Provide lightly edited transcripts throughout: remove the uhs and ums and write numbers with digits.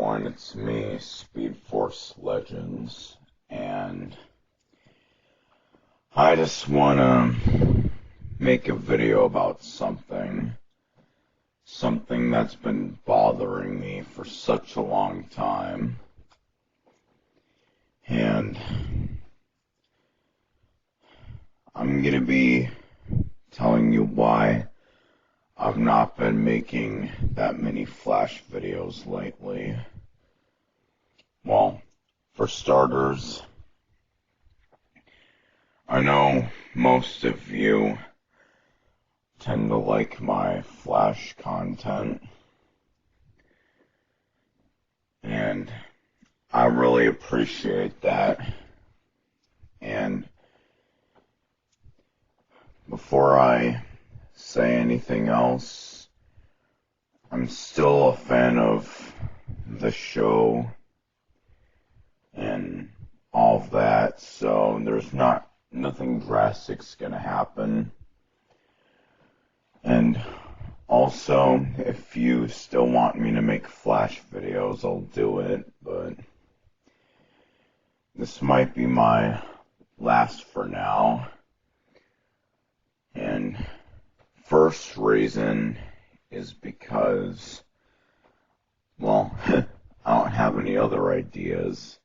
everyone, it's me, Speed Force Legends, and I just want to make a video about something that's been bothering me for such a long time, and I'm going to be telling you why I've not been making that many Flash videos lately. Well, for starters, I know most of you tend to like my Flash content, and I really appreciate that. And before I say anything else, I'm still a fan of the show and all of that, so there's nothing drastic's gonna happen. And also, if you still want me to make Flash videos, I'll do it, but this might be my last for now. And first reason is because, well, I don't have any other ideas.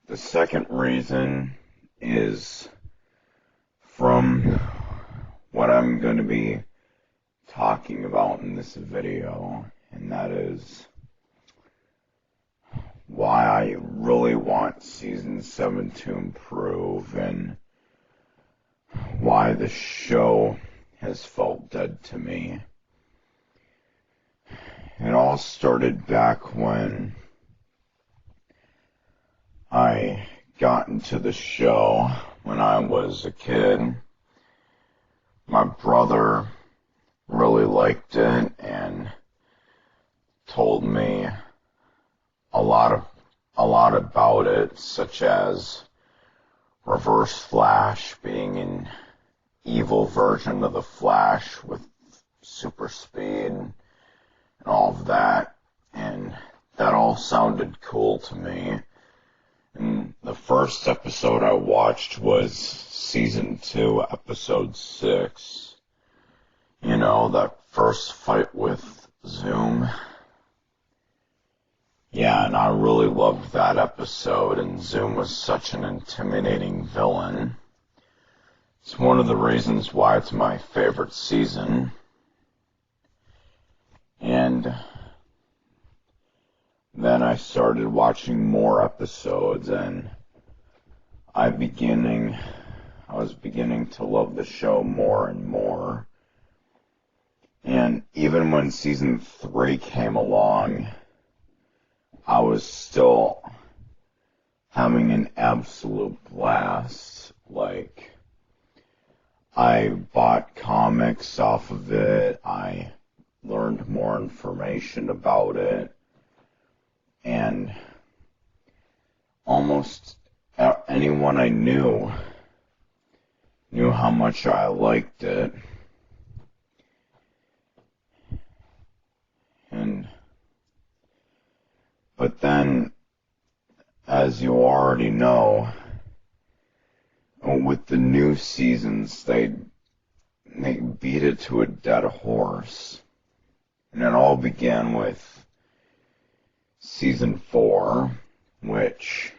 The second reason is from what I'm going to be talking about in this video, and that is why I really want Season 7 to improve and why the show has felt dead to me. It all started back when I got into the show when I was a kid. My brother really liked it and told me a lot about it, such as Reverse Flash being an evil version of the Flash with super speed and all of that, and that all sounded cool to me. And the first episode I watched was Season 2, Episode 6. You know, that first fight with Zoom. Yeah, and I really loved that episode, and Zoom was such an intimidating villain. It's one of the reasons why it's my favorite season. And then I started watching more episodes, and I was beginning to love the show more and more. And even when Season 3 came along, I was still having an absolute blast. Like, I bought comics off of it, I learned more information about it, and almost anyone I knew how much I liked it. But then, as you already know, with the new seasons, they beat it to a dead horse. And it all began with Season 4, which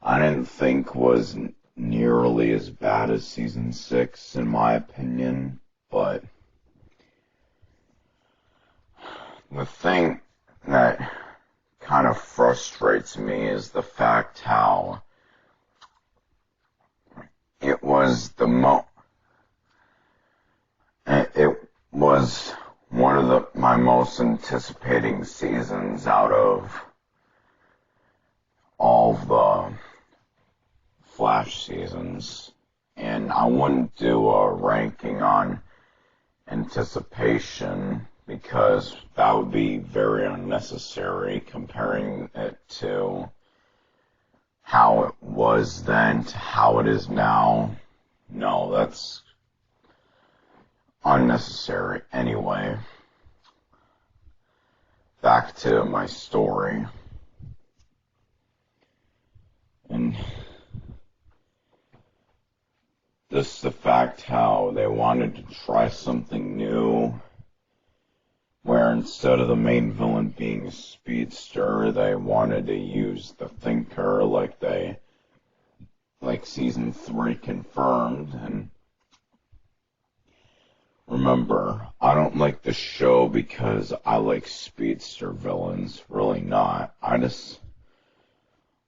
I didn't think was nearly as bad as Season 6, in my opinion. But the thing that kind of frustrates me is the fact how it was one of my most anticipating seasons out of all of the Flash seasons, and I wouldn't do a ranking on anticipation because that would be very unnecessary, comparing it to how it was then to how it is now. No, that's unnecessary. Anyway, back to my story. And just the fact how they wanted to try something new, where instead of the main villain being a speedster, they wanted to use the Thinker like season 3 confirmed. And remember, I don't like the show because I like speedster villains. Really not. I just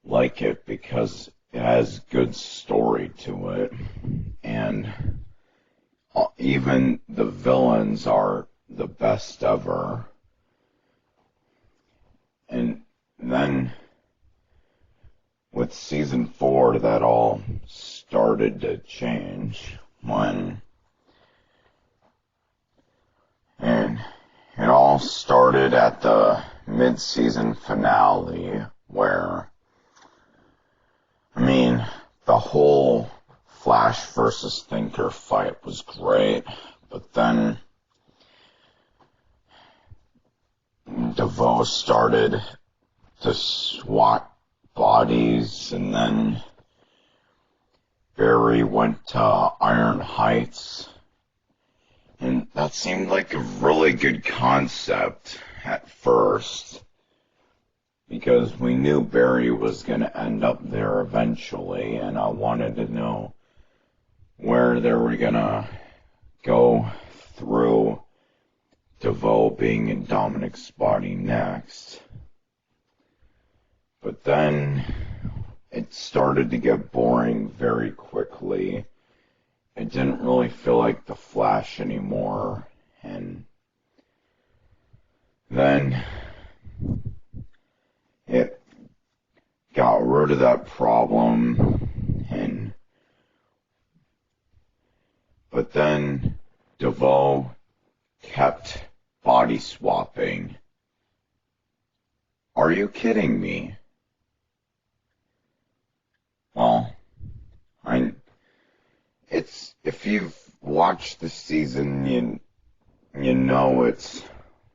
like it because it has good story to it. And even the villains are the best ever. And then with season 4, that all started to change and it all started at the mid-season finale where, the whole Flash versus Thinker fight was great, but then DeVoe started to swap bodies, and then Barry went to Iron Heights, and that seemed like a really good concept at first, because we knew Barry was going to end up there eventually, and I wanted to know where they were going to go through DeVoe being in Dominic's body next. But then it started to get boring very quickly. It didn't really feel like the Flash anymore, and then it got rid of that problem, but then DeVoe kept body swapping. Are you kidding me? Well, if you've watched the season, you know it's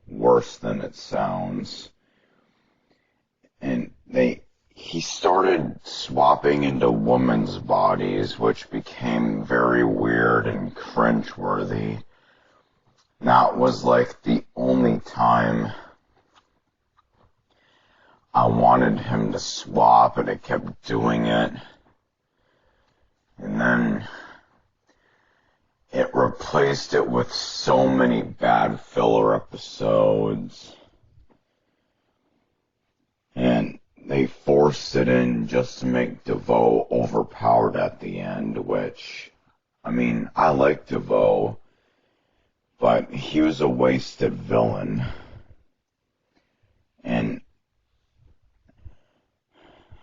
worse than it sounds. And he started swapping into women's bodies, which became very weird and cringeworthy. That was like the only time I wanted him to swap, and it kept doing it. And then it replaced it with so many bad filler episodes. And they forced it in just to make DeVoe overpowered at the end, which, I like DeVoe, but he was a wasted villain. And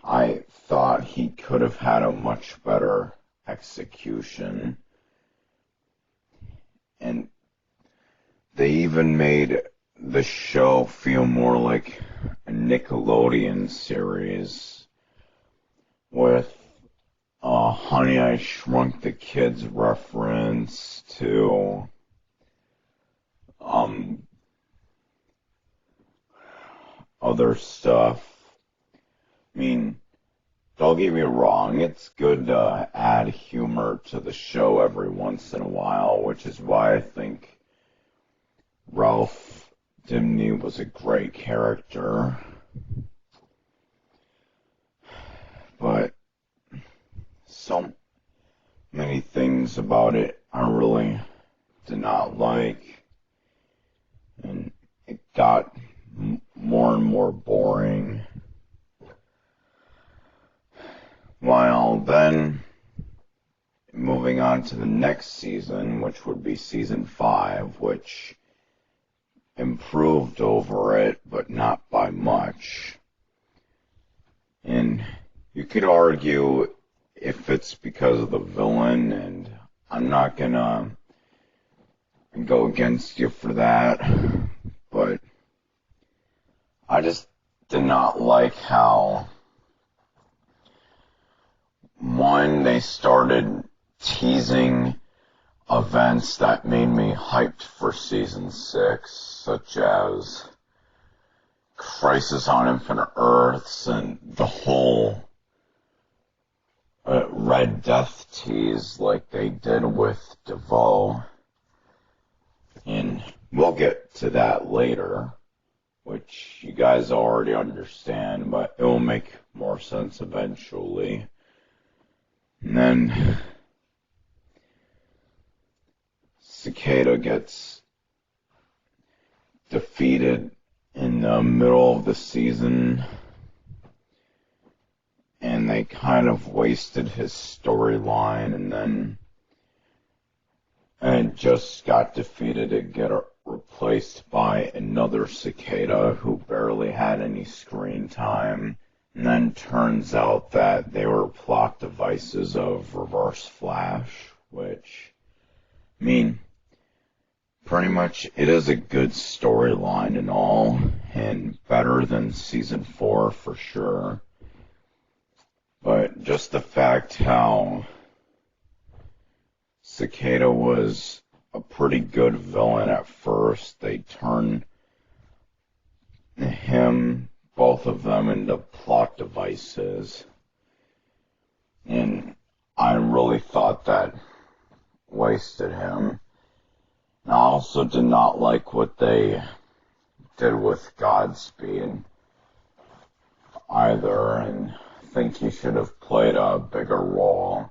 I thought he could have had a much better execution. And they even made the show feel more like a Nickelodeon series with Honey, I Shrunk the Kids reference to other stuff. Don't get me wrong, it's good to add humor to the show every once in a while, which is why I think Ralph Dimney was a great character. But so many things about it I really did not like, and it got more and more boring. While then, moving on to the next season, which would be season 5, which improved over it, but not by much. And you could argue if it's because of the villain, and I'm not gonna go against you for that, but I just did not like how, one, they started teasing events that made me hyped for season 6, such as Crisis on Infinite Earths and the whole Red Death tease like they did with DeVoe. And we'll get to that later, which you guys already understand, but it will make more sense eventually. And then Cicada gets defeated in the middle of the season, and they kind of wasted his storyline, and then just got defeated to get replaced by another Cicada who barely had any screen time. And then turns out that they were plot devices of Reverse Flash, which, I mean, pretty much it is a good storyline and all, and better than season 4 for sure. But just the fact how Cicada was a pretty good villain at first, they turned both of them into plot devices. And I really thought that wasted him. I also did not like what they did with Godspeed either, and I think he should have played a bigger role.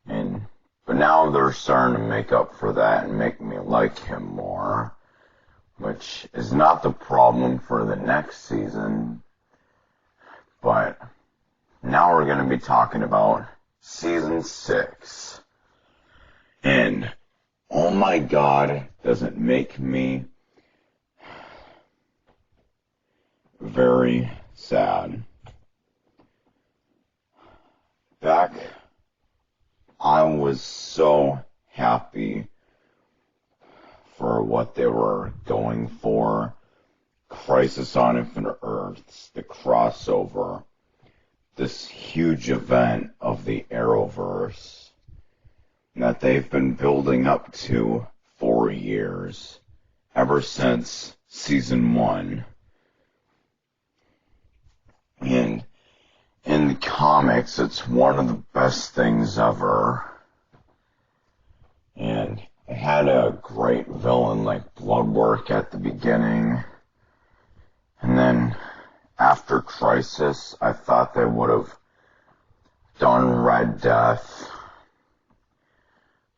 But now they're starting to make up for that and make me like him more, which is not the problem for the next season. But now we're going to be talking about season 6. And oh my God, does it make me very sad. I was so happy for what they were going for. Crisis on Infinite Earths, the crossover, this huge event of the Arrowverse that they've been building up to for years, ever since season 1. And in the comics, it's one of the best things ever. And it had a great villain like Bloodwork at the beginning. And then after Crisis, I thought they would have done Red Death.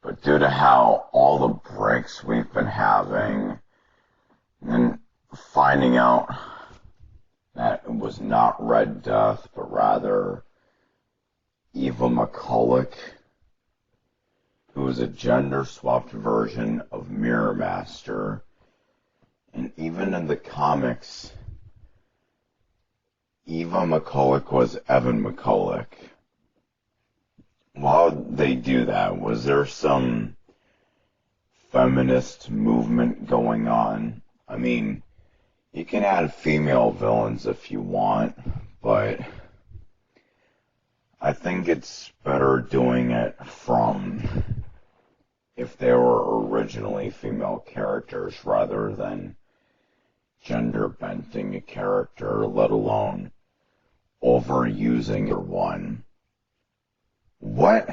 But due to how all the breaks we've been having, and finding out that it was not Red Death, but rather Eva McCulloch, who was a gender-swapped version of Mirror Master. And even in the comics, Eva McCulloch was Evan McCulloch. Why would they do that? Was there some feminist movement going on? I mean, you can add female villains if you want, but I think it's better doing it from if they were originally female characters rather than gender benting a character, let alone overusing one. What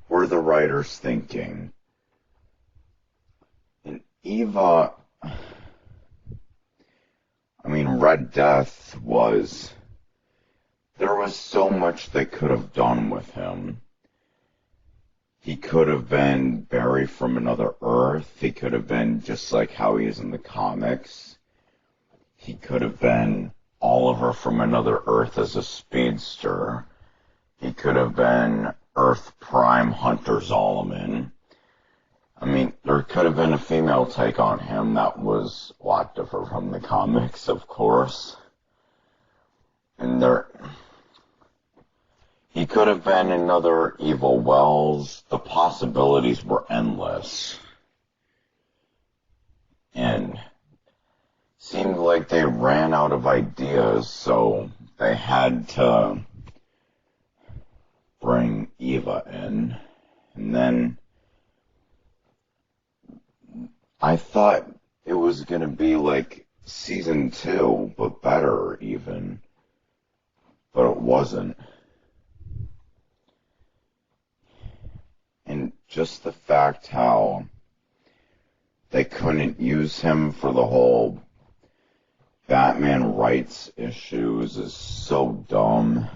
were the writers thinking? And Eva, Red Death there was so much they could have done with him. He could have been Barry from another Earth. He could have been just like how he is in the comics. He could have been Oliver from another Earth as a speedster. He could have been Earth Prime Hunter Zolomon. There could have been a female take on him that was a lot different from the comics, of course. And he could have been another Evil Wells. The possibilities were endless. And seemed like they ran out of ideas, so they had to bring Eva in. And then I thought it was going to be like season 2, but better even. But it wasn't. And just the fact how they couldn't use him for the whole Batman rights issues is so dumb.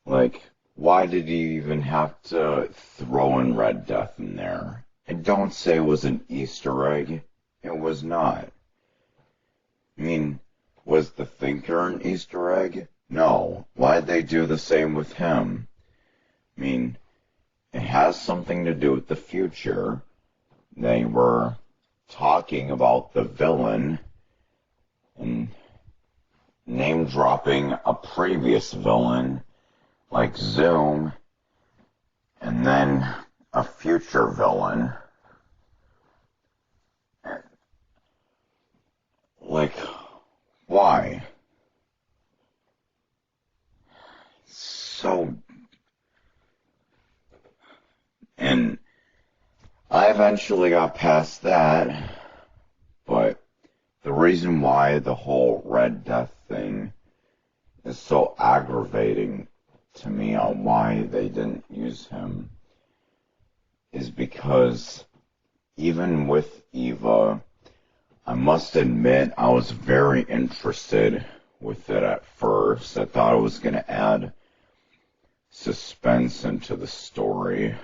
Like, why did he even have to throw in Red Death in there? And don't say it was an Easter egg. It was not. I mean, was the Thinker an Easter egg? No. Why'd they do the same with him? I mean, it has something to do with the future. They were talking about the villain and name-dropping a previous villain like Zoom, and then a future villain. Like, why? So, and I eventually got past that, but the reason why the whole Red Death thing is so aggravating to me on why they didn't use him is because even with Eva, I must admit I was very interested with it at first. I thought it was going to add suspense into the story.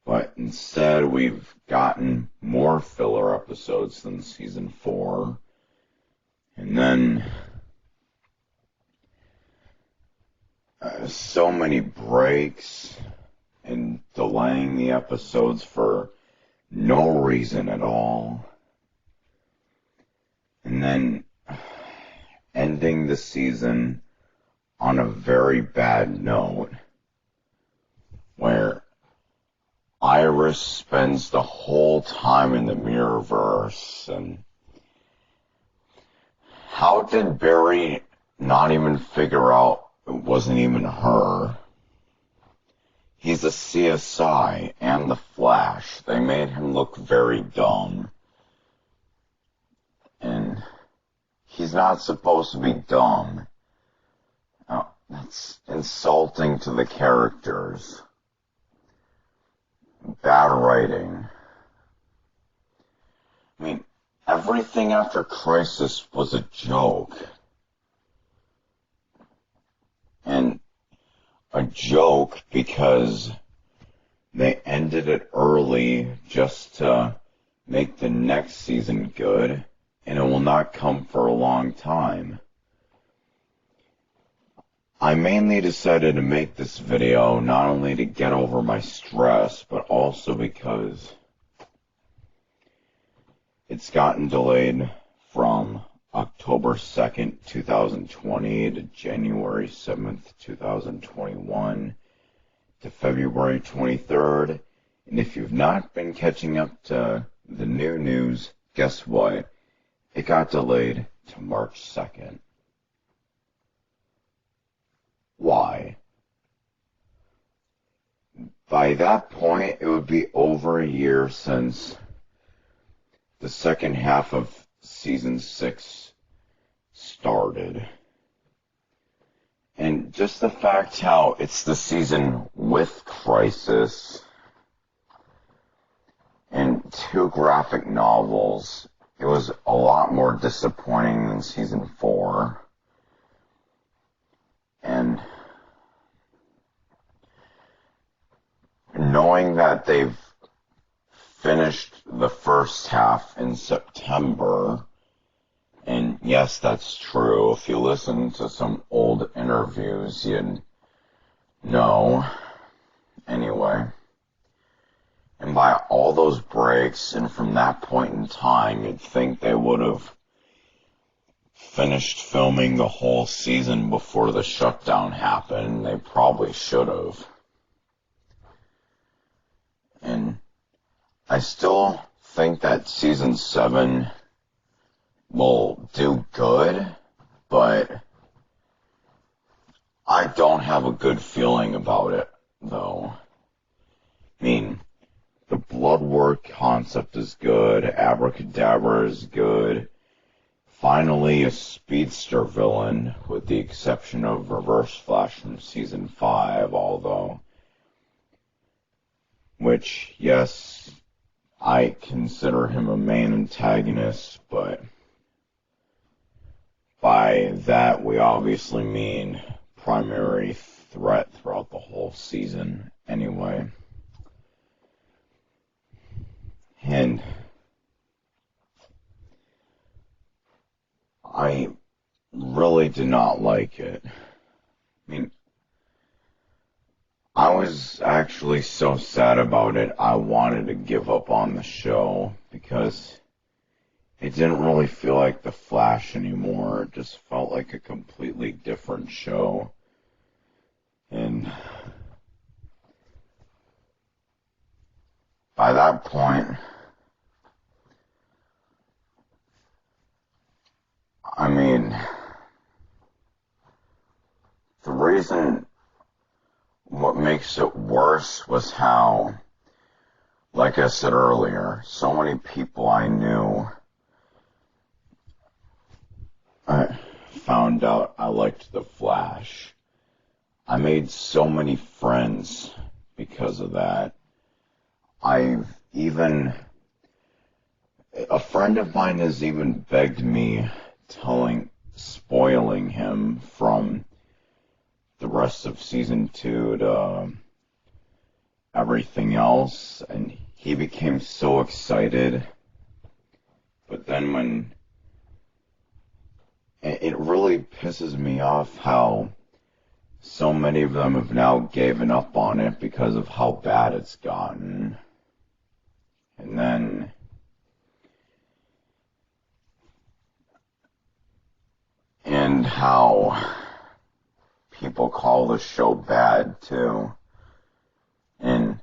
But instead we've gotten more filler episodes than season 4. And then so many breaks and delaying the episodes for no reason at all. And then ending the season on a very bad note where Iris spends the whole time in the Mirrorverse. And how did Barry not even figure out it wasn't even her? He's a CSI and the Flash. They made him look very dumb. And he's not supposed to be dumb. That's insulting to the characters. Bad writing. I mean, everything after Crisis was a joke. And a joke because they ended it early just to make the next season good, and it will not come for a long time. I mainly decided to make this video not only to get over my stress, but also because it's gotten delayed from October 2nd, 2020 to January 7th, 2021 to February 23rd. And if you've not been catching up to the new news, guess what? It got delayed to March 2nd. Why? By that point, it would be over a year since the second half of season 6 started. And just the fact how it's the season with Crisis and 2 graphic novels, it was a lot more disappointing than season 4. And knowing that they've finished the first half in September, and yes, that's true. If you listen to some old interviews, you'd know. Anyway. And by all those breaks, and from that point in time, you'd think they would have finished filming the whole season before the shutdown happened. They probably should have. And I still think that season 7 will do good, but I don't have a good feeling about it, though. I mean, The blood work concept is good. Abracadabra is good. Finally, a speedster villain, with the exception of Reverse Flash from Season 5, although, which, yes, I consider him a main antagonist, but by that we obviously mean primary threat throughout the whole season anyway. And I really did not like it. I mean, I was actually so sad about it, I wanted to give up on the show because it didn't really feel like The Flash anymore. It just felt like a completely different show. And by that point, I mean, the reason what makes it worse was how, like I said earlier, so many people I knew I found out I liked The Flash. I made so many friends because of that. A friend of mine has even begged me spoiling him from the rest of season 2 to everything else, and he became so excited. But then when it really pisses me off how so many of them have now given up on it because of how bad it's gotten. And then and how people call the show bad too. And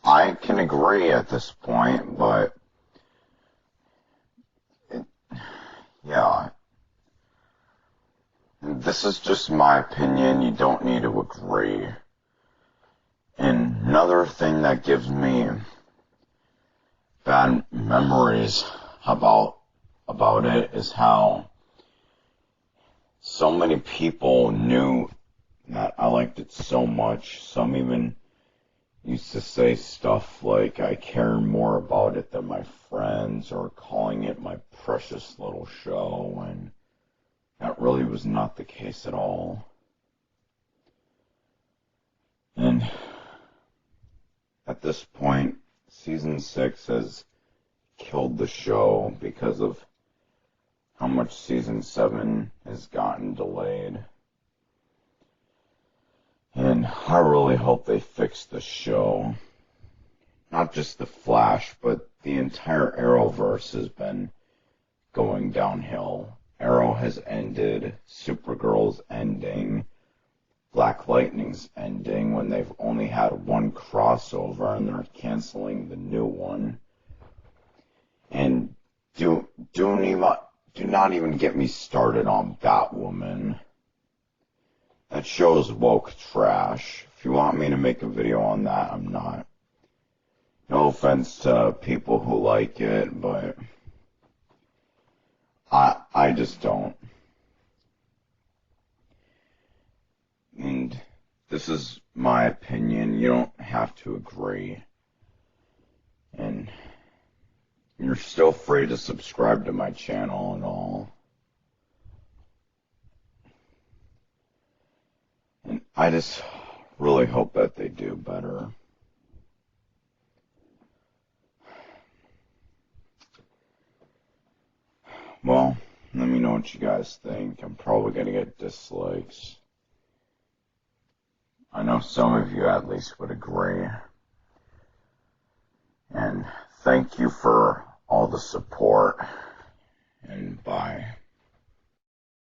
I can agree at this point, but yeah. This is just my opinion. You don't need to agree. And another thing that gives me bad memories about it is how so many people knew that I liked it so much. Some even used to say stuff like I care more about it than my friends, or calling it my precious little show, and that really was not the case at all. And at this point, season 6 has killed the show because of how much season 7 has gotten delayed. And I really hope they fix the show. Not just The Flash, but the entire Arrowverse has been going downhill. Arrow has ended, Supergirl's ending, Black Lightning's ending when they've only had one crossover and they're canceling the new one. And do not even get me started on Batwoman. That show is woke trash. If you want me to make a video on that, I'm not. No offense to people who like it, but I just don't. And this is my opinion. You don't have to agree. And you're still free to subscribe to my channel and all. And I just really hope that they do better. Well, let me know what you guys think. I'm probably going to get dislikes. I know some of you at least would agree. And thank you for all the support. And bye.